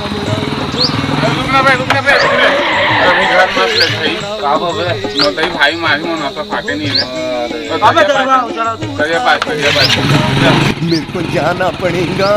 रुकना भाई अभी घर मत ले भाई काबो बे मोटई भाई मारी मन नसा फाटे नहीं है अबे चलिए पास मेरे को जाना पड़ेगा।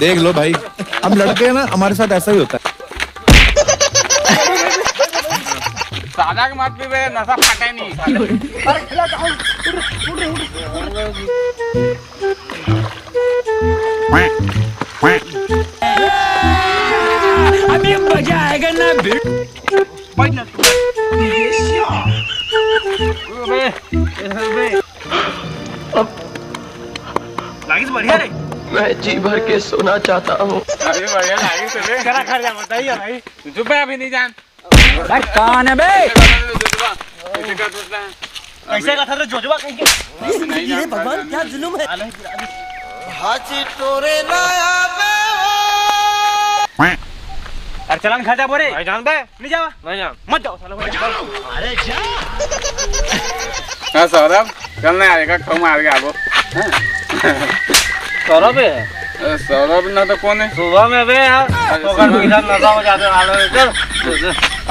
देख लो भाई, हम लड़के हैं ना, हमारे साथ ऐसा ही होता है। सादा के मत पीबे नशा फाटे नहीं। अरे खिला जाओ अभी मजा आएगा ना लागिस बढ़िया रे। मैं जी भर के सोना चाहता हूँ। अरे बढ़िया लागिस रे करा खा जा बताइए भाई। चुप है अभी नहीं जान। भाई कौन है बे? ऐसे का था तो जोजवा कहेंगे। ये भगवान क्या जुल्म है। हाथी टोरे लाया अरे चलन खा जा बोरे। भाई जान बे नहीं जावा। नहीं जा मत जाओ साला भाई। अरे जा हां सौरभ चलने आएगा खो मार के आगो। सौरभ है। सौरभ ना तो कौन है? सुबह में बे यार तो कर इधर नशा हो जाते हाल में चल।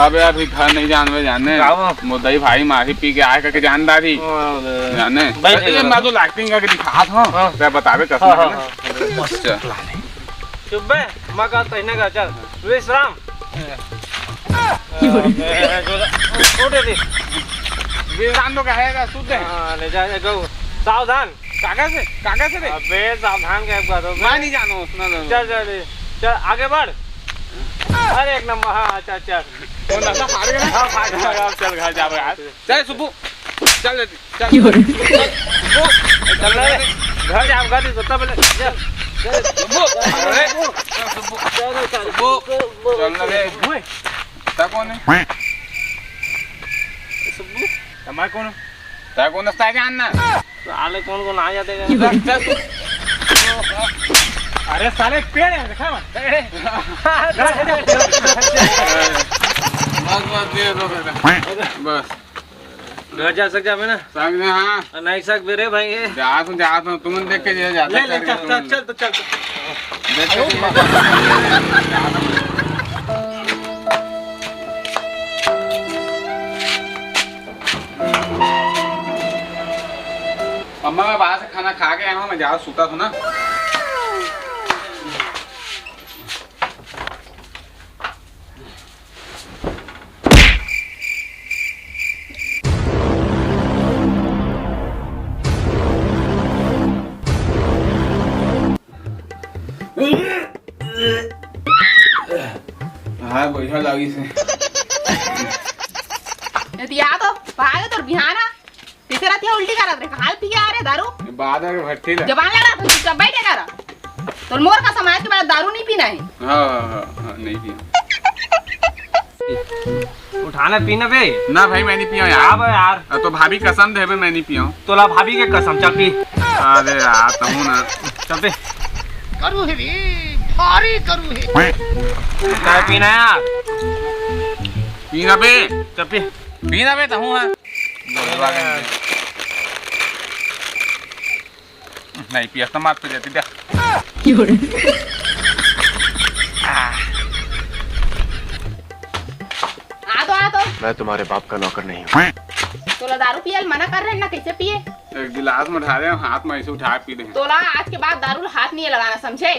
अबे यार घर नहीं जानवे जाने मोदई भाई मारी पी के आए करके जानदारी जाने ये मैं तो एक्टिंग करके दिखा था मैं बतावे कसम अच्छा चुप बे मां का कहने का चल विश्राम उठे दे विश्राम तो कहेगा शुद्ध है ले जा गो सावधान कागज से रे अबे सावधान क्या बात हो मैं नहीं जानो सुना चल चल चल आगे बढ़ अरे एक नंबर हाँ अच्छा अच्छा वो नशा फाड़ गया हां फाड़ गया चल घर जा यार चल सुबु चल चल चल रे घर जा गाड़ी तो तब चल सुबु अरे सुबु चल रे ता कौन है सुबु हमारे कौन ता कौन है जानना साले कौन कौन आ जाते हैं अरे साले पेड़ है देखा मत बस घर जा सक जावे ना संग हां नहीं सक बेरे भाई ये जा तुम देख के जाते ले चल तो चल अम्मा मैं बाहर से खाना खा के आया हूँ मैं ज्यादा सूता था ना हाँ बढ़िया लगी से तो भागे तो बिहाना इसे रात या उल्टी करा रे हाल पी के आ रे दारू बाद में भट्टी ले जबान लगा तो चुप बैठे करा तो मोर का समाज के बाद दारू नहीं पीना है हां नहीं पिया उठाना पीना बे ना भाई मैं नहीं पिया यार अब यार तो भाभी कसम देबे मैं नहीं पिया तोला भाभी के कसम चल पी अरे यार तुम ना चल पे करू है रे भारी करू है क्या पीना यार पीना बे चल पी पीना बे तहू हां नहीं पिया तो मत पे जाती आ तो मैं तुम्हारे बाप का नौकर नहीं हूँ। तोला दारू पियल मना कर रहे हैं ना कैसे पिए एक गिलास में उठा रहे हैं हाथ में ऐसे उठा पी रहे हैं तोला आज के बाद दारू हाथ नहीं लगाना समझे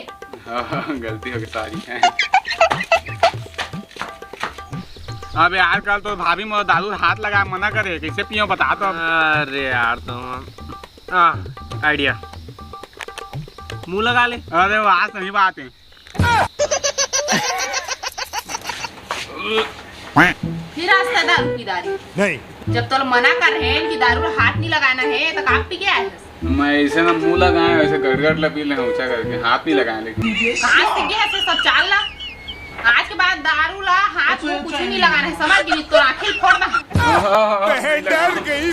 गलती हो गई सारी है अब यार कल तो भाभी में दारू हाथ लगा मना करे कैसे पियो बता तो अरे यार तुम आइडिया मुंह लगा ले अरे वाह सही बात है फिर आज तक दारू पी दारी नहीं जब तो मना कर रहे हैं कि दारू हाथ नहीं लगाना है तो आप पी के आए मैं ऐसे ना मुंह लगाए वैसे गड़गड़ लपी ले ऊंचा करके हाथ नहीं लगाए लेकिन कहाँ से गया से सब चाल ला आज के बाद दारू ला हाथ में कुछ नहीं लगाना है समझ गई तो आखिर फोड़ना है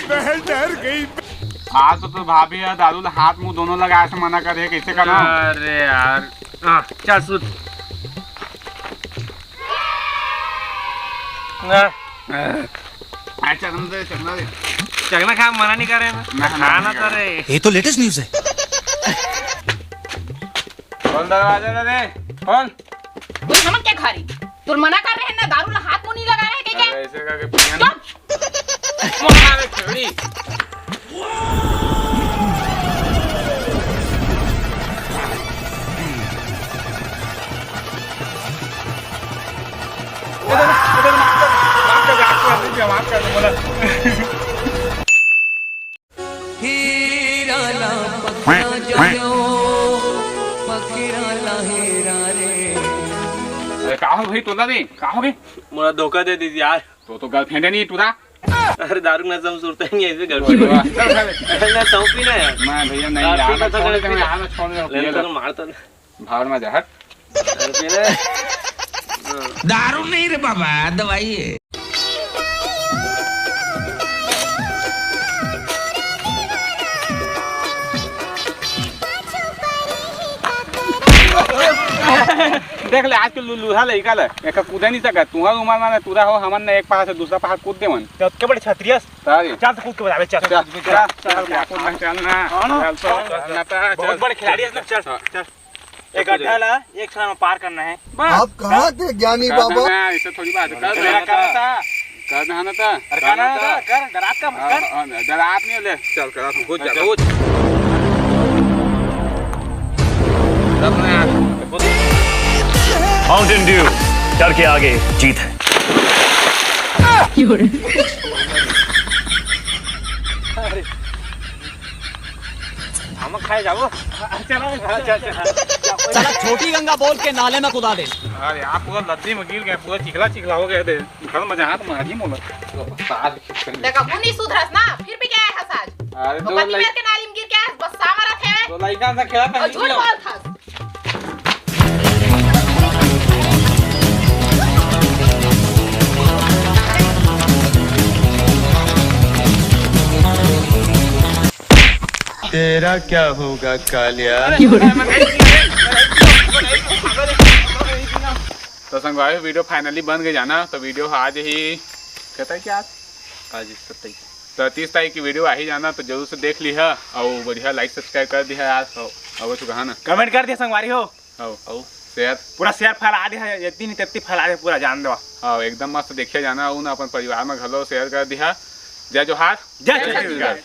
आज तो भाभी है दारू हाथ मुंह दोनों लगाए से मना करे कैसे करना। अरे यार चल सुध चखना खा मना नहीं कर रहे खाना तो रे। ये तो लेटेस्ट न्यूज है। खोल दरवाजा दे खोल। तू समझ क्या खा रही? तू मना कर रहे हैं ना दारू ला हाथ मुंह नहीं लगा रहे हैं क्या? ऐसे करके पिया ना मारे छोड़ी। माफ कर दो बोला। का हो भाई तोला दे का हो गई? मुझे धोखा दे दीजिए यार। तो गर्लफ्रेंड है नहीं तूरा? अरे दारू ना सब सुरते नहीं ऐसे गर्लफ्रेंड ना सौ पीना है। मैं भैया नहीं यार छोड़ दे मैं हां छोड़ दे ले तो मार तो भाड़ में जा हट। दारू नहीं रे बाबा दवाई है। देख ले आज के लूहा लइका ले एक कूदे नहीं सका तुहा उमर माने तुरा हो हमन ने एक पहाड़ से दूसरा पहाड़ कूद दे मन तो के बड़े छत्रियस तारी चल तो कूद के बतावे चल चल कूद चलना चल बहुत बड़े खिलाड़ी है चल चल एक गड्ढा ला एक क्षण में पार करना है। आप कहाँ थे ज्ञानी बाबा? ऐसे थोड़ी बात कर ना था कर डरात का मत कर। डरात नहीं ले चल करा तू कूद जा कूद। माउंटेन ड्यू डर के आगे जीत है। हम खाए जाओ साला छोटी गंगा बोल के नाले में कुदा दे। अरे यार पूरा लद्दी में गिर गया पूरा चिखला हो गया थे घर में जहाँ तो मारी मोला देखा वो नहीं सुधरस ना फिर भी क्या है हसाज? अरे तो पति मेरे के नाली में गिर के बस सामरा थे तो लड़का से खेला और झूठ बोल था। तेरा क्या होगा कालिया? तो संगवारी वीडियो फाइनली बन गई जाना। तो वीडियो आज ही कहता है क्या आज 30 तारीख की वीडियो आ ही जाना तो जरूर से देख ली है और बढ़िया लाइक सब्सक्राइब कर दिया यार। अब तो कहा ना कमेंट कर दिया संगवारी हो और शेयर पूरा शेयर फैला दिया है इतनी तत्ती फैला दे पूरा जान दो। हाँ एकदम मस्त देखिए जाना उन अपन परिवार में घलो शेयर कर दिया। जय जोहार जय छत्तीसगढ़।